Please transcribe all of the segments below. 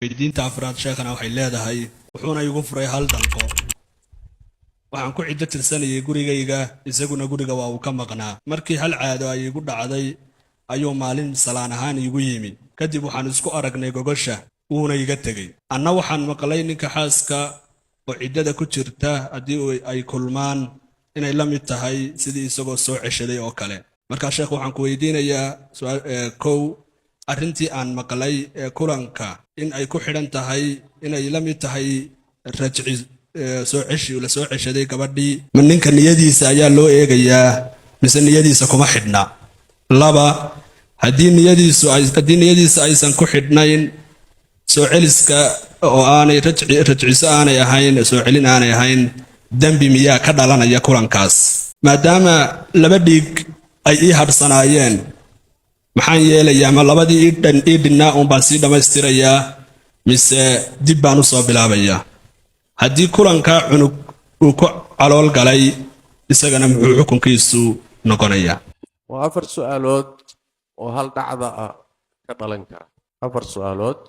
weydiinta afraad sheekhana waxay leedahay wuxuuna igu furay hal dalqo waxaan ku ciddo tirsanayay gurigayga isaguna guriga waa uu ka maqnaa markii hal caado ay igu dhacday ayuu maalin salaan ahaan igu yimi kadib waxaan isku aragnay gogosha wuuna iga tegey anna waxaan maqlay ninka xaaska oo ciddada ku jirta haddii ay kulmaan inay la mid tahay sidii isagoo soo ceshaday oo kale markaa sheekh waxaan ku weydiinayaa kow arrintii aan maqlay ee kulanka in ay ku xidhan tahay inay la mid tahay rajci soo ceshaday gabadhii ma ninka niyadiisa ayaa loo eegayaa mise niyadiisa kuma xidhna laba haddii niyadiisa aysan ku xidhnayn soo celiska oo aanay rajciso aanay ahayn soo celin aanay ahayn dembi miyaa ka dhalanaya kulankaas maadaama laba dhiig ay ii hadhsanaayeen maxaan yeelayaa ma labadii ii dhinnaa uun baan sii dhammaystirayaa mise dib baan u soo bilaabayaa haddii kulankaa cunug uu ku calool galay isagana muxuu xukunkiisu noqonayaa waa 4 su'aalood oo hal dhacda ah ka dhalan kara 4 su'aalood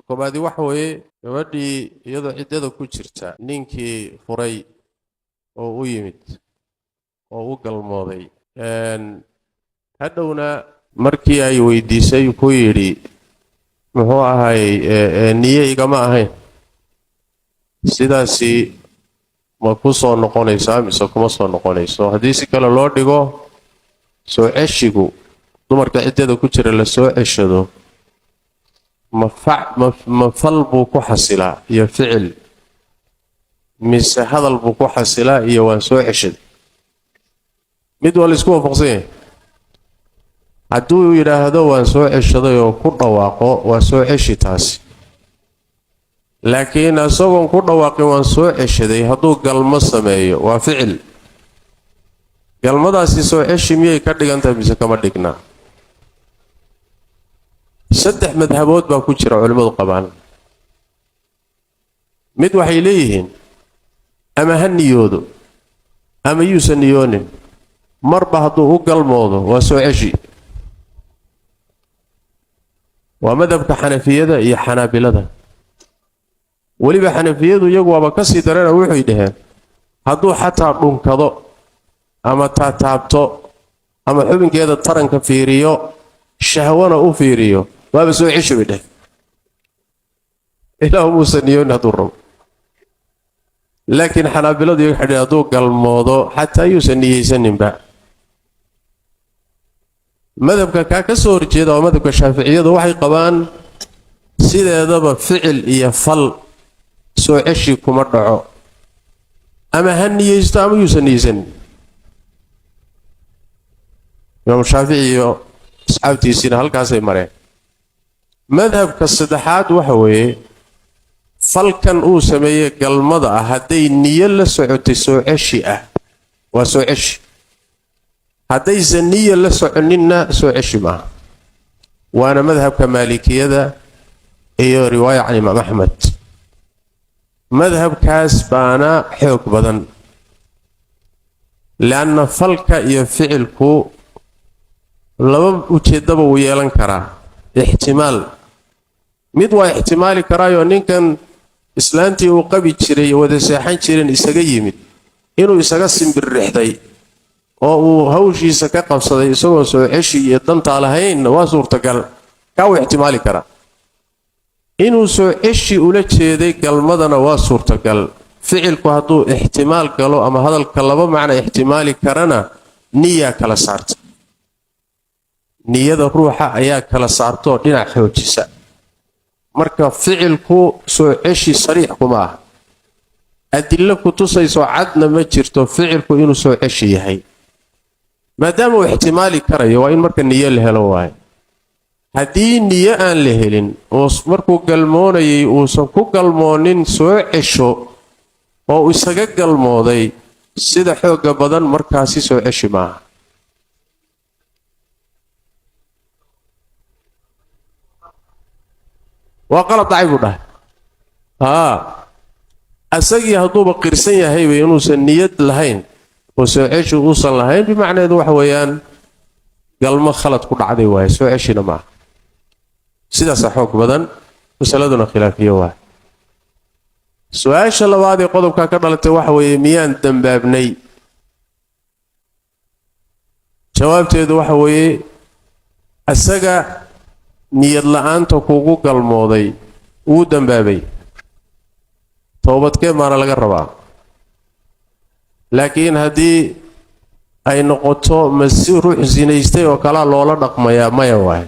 koobaadi waxa weeye gabadhii iyadoo ciddada ku jirta ninkii furay oo u yimid oo u galmooday hadhowna markii ay weydiisay ku yidhi muxuu ahay niye igama ahayn sidaasi ma ku soo noqonaysaa mise kuma soo noqonayso haddii si kale loo dhigo soo ceshigu dumarka ciddada ku jira la soo ceshado ma fal buu ku xasilaa iyo ficil mise hadal buu ku xasilaa iyo waan soo ceshaday mid waa la isku waafaqsan yahay hadduu yidhaahdo waan soo ceshaday oo ku dhawaaqo waa soo ceshi taasi laakiin asagoon ku dhawaaqin waan soo ceshaday hadduu galmo sameeyo waa ficil galmadaasi soo ceshi miyay ka dhigantahay mise kama dhignaa 3 madhabood baa ku jira culimmadu qabaan mid waxay leeyihiin ama ha niyoodo ama yuusan niyoonin marba hadduu u galmoodo waa soo ceshi waa madhabka xanafiyada iyo xanaabilada weliba xanafiyadu iyagu waaba ka sii dareena waxay dhaheen hadduu xataa dhunkado ama taataabto ama xubinkeeda taranka fiiriyo shahwana u fiiriyo waaba soo ceshi bay dhaheen ilaahu muusan niyoonin hadduu rabo laakiin xanaabiladu iyagu xidheen hadduu galmoodo xataa yuusan niyeysaninba madhabka kaa ka soo horjeeda waa madhabka shaaficiyadu waxay qabaan sideedaba ficil iyo fal soo ceshi kuma dhaco ama ha niyeysto ama yuusan niyeysanin imaam shaafici iyo asxaabtiisiina halkaasay mareen madhabka saddexaad waxa weeye falkan uu sameeyey galmada ah hadday niyo la socotay soo ceshi ah waa soo ceshi haddaysan niyo la soconinna soo ceshi maaha waana madhabka maalikiyada iyo riwaaya can imaam axmed madhabkaas baana xoog badan leanna falka iyo ficilku laba ujeeddaba uu yeelan karaa ixtimaal mid waa ixtimaali karaayoo ninkan islaantii uu qabi jiray wada seexan jiren isaga yimid inuu isaga simbirrixday oo uu hawshiisa ka qabsaday isagoo soo ceshi iyo dantaa lahayn waa suurtagal kaa uu ixtimaali karaa inuu soo ceshi ula jeeday galmadana waa suurtagal ficilku hadduu ixtimaal galo ama hadalka laba macno ixtimaali karana niyaa kala saarta niyada ruuxa ayaa kala saartoo dhinac xoojisa marka ficilku soo ceshi sariix kuma ah adillo ku tusayso cadna ma jirto ficilku inuu soo ceshi yahay maadaama uu ixtimaali karayo waa in marka niyo la helo waaye haddii niyo aan la helin oo markuu galmoonayay uusan ku galmoonin soo cesho oo isaga galmooday sida xoogga badan markaasi soo ceshi maaha waa qalad dhacay buu dhahay asagii hadduuba qirsan yahayba inuusan niyad lahayn oo soo ceshi uusan lahayn bimacneedu waxa weeyaan galmo khalad ku dhacday waaye soo ceshina maaha sidaasaa xoog badan masaladuna khilaafiye waa su-aasha labaad ee qodobka ka dhalatay waxa weeye miyaan dambaabnay jawaabteedu waxa weeye asaga niyad la'aanta kugu galmooday uu dambaabay toobadkee maana laga rabaa laakiin haddii ay noqoto masi ruux zinaystay oo kala loola dhaqmayaa maya waay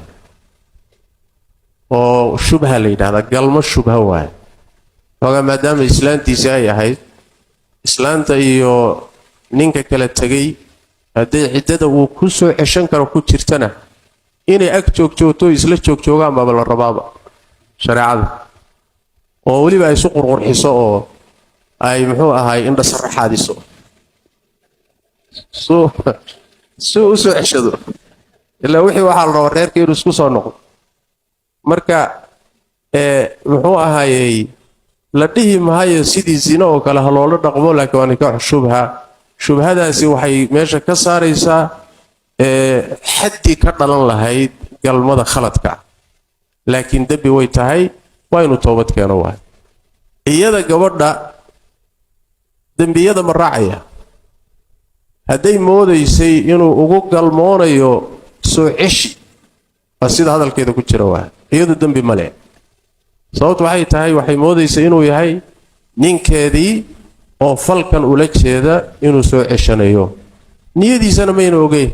oo shubha la yidhaahdaa galmo shubha waay oga maadaama islaantiisi ay ahayd islaanta iyo ninka kala tegay haddii ciddada uu ku soo ceshan karo ku jirtana inay ag joogjoogto isla joogjoogaan baaba la rabaaba shareecada oo weliba ay isu qurqurxiso oo ay muxuu ahaay indha saraxaadiso suu u soo ceshado ilaa wixii waxaa la rabaa reerka inuu isku soo noqdo marka muxuu ahaayey la dhihi maayo sidii zina oo kale ha loola dhaqmo laakiin waa nikaax shubha shubhadaasi waxay meesha ka saaraysaa xaddi ka dhalan lahayd galmada khaladka laakiin dembi way tahay waa inuu toobad keeno waay iyada gabadha dembiyada ma raacaya hadday moodaysay inuu ugu galmoonayo soo ceshi waa sida hadalkeeda ku jira waay iyadu dembi male sababtu waxay tahay waxay moodaysay inuu yahay ninkeedii oo falkan ula jeeda inuu soo ceshanayo niyadiisana mayna ogeyn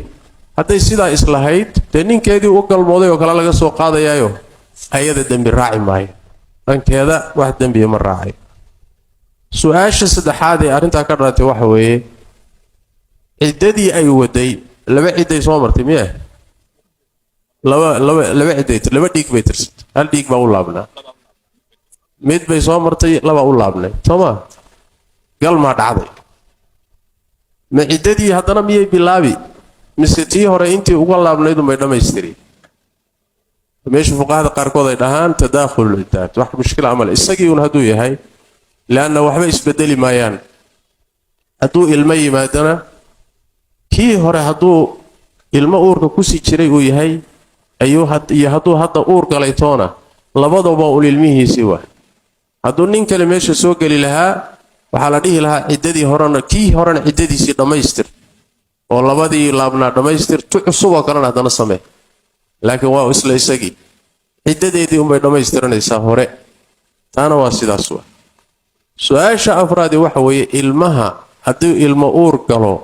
hadday sidaa islahayd dee ninkeedii u galmooday oo kale laga soo qaadayaayo ayada dembi raaci maayo dhankeeda wax dembiya ma raacay su-aasha saddexaad ee arrintaa ka dhalatay waxa weeye ciddadii ay waday laba cidday soo martay miya laba cidday laba dhiig bay tirsatay hal dhiig baa u laabnaa mid bay soo martay laba u laabnay sooma galmaa dhacday ma ciddadii haddana miyay bilaabi mise tii hore intii uga laabnayd unbay dhammaystiri meesha fuqahada qaarkood ay dhahaan tadaakhul ciddaad wax mushkila amal isagii un hadduu yahay leanna waxba isbedeli maayaan hadduu ilmo yimaadana kii hore hadduu ilmo uurka kusii jiray uu yahay iyo hadduu hadda uur galaytoona labadaba ul ilmihiisii waa hadduu nin kale meesha soo geli lahaa waxaa la dhihi lahaa ciddadii horena kii horena ciddadiisii dhammaystir oo labadii laabnaa dhammaystir tu cusub oo kalena haddana samee laakiin waa isla isagii ciddadeedii unbay dhammaystiranaysaa hore taana waa sidaas waa su-aasha afraadi waxa weeye ilmaha hadduu ilmo uur galo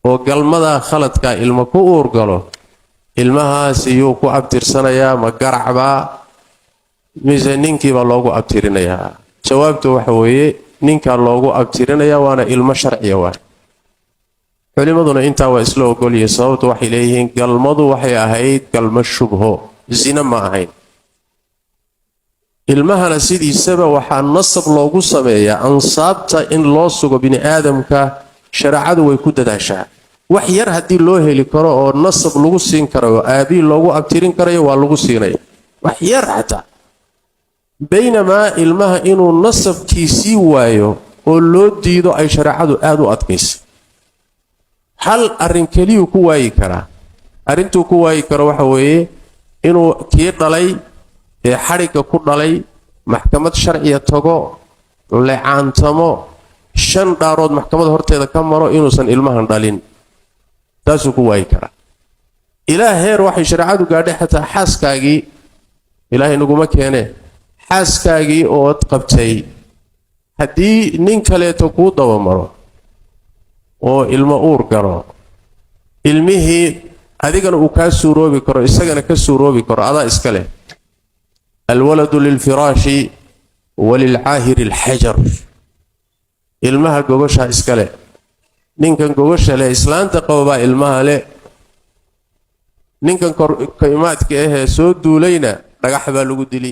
oo galmadaa khaladkaa ilmo ku uur galo ilmahaasi yuu ku abtirsanayaa ma garacbaa mise ninkiibaa loogu abtirinayaa jawaabtu waxa weeye ninkaa loogu abtirinayaa waana ilmo sharciya waa culimaduna intaa waa isla ogolyihiin sababtu waxay leeyihiin galmadu waxay ahayd galmo shubho zina ma ahayn ilmahana sidiisaba waxaa nasab loogu sameeyaa ansaabta in loo sugo bini aadamka shareecadu way ku dadaashaa wax yar haddii loo heli karo oo nasab lagu siin karayo aabii loogu abtirin karayo waa lagu siinaya wax yar xataa baynamaa ilmaha inuu nasabkiisii waayo oo loo diido ay shareecadu aad u adkaysay hal arrin keliyuu ku waayi karaa arrintuu ku waayi karo waxa weeye inuu kii dhalay ee xadhigga ku dhalay maxkamad sharciya tago lecaantamo 5 dhaarood maxkamad horteeda ka maro inuusan ilmahan dhalin taasuu ku waayi karaa ilaa heer waxay shareecadu gaadhay xataa xaaskaagii ilaahay naguma keene xaaskaagii ood qabtay haddii nin kaleeto kuu dabamaro oo ilmo uur galo ilmihii adigana uu kaa suuroobi karo isagana ka suuroobi karo adaa iska leh alwaladu lilfiraashi walilcaahiri alxajar ilmaha gogosha iska leh ninkan gogosha leh islaanta qababaa ilmaha leh ninkan kaimaadka ahee soo duulayna dhagax baa lagu dili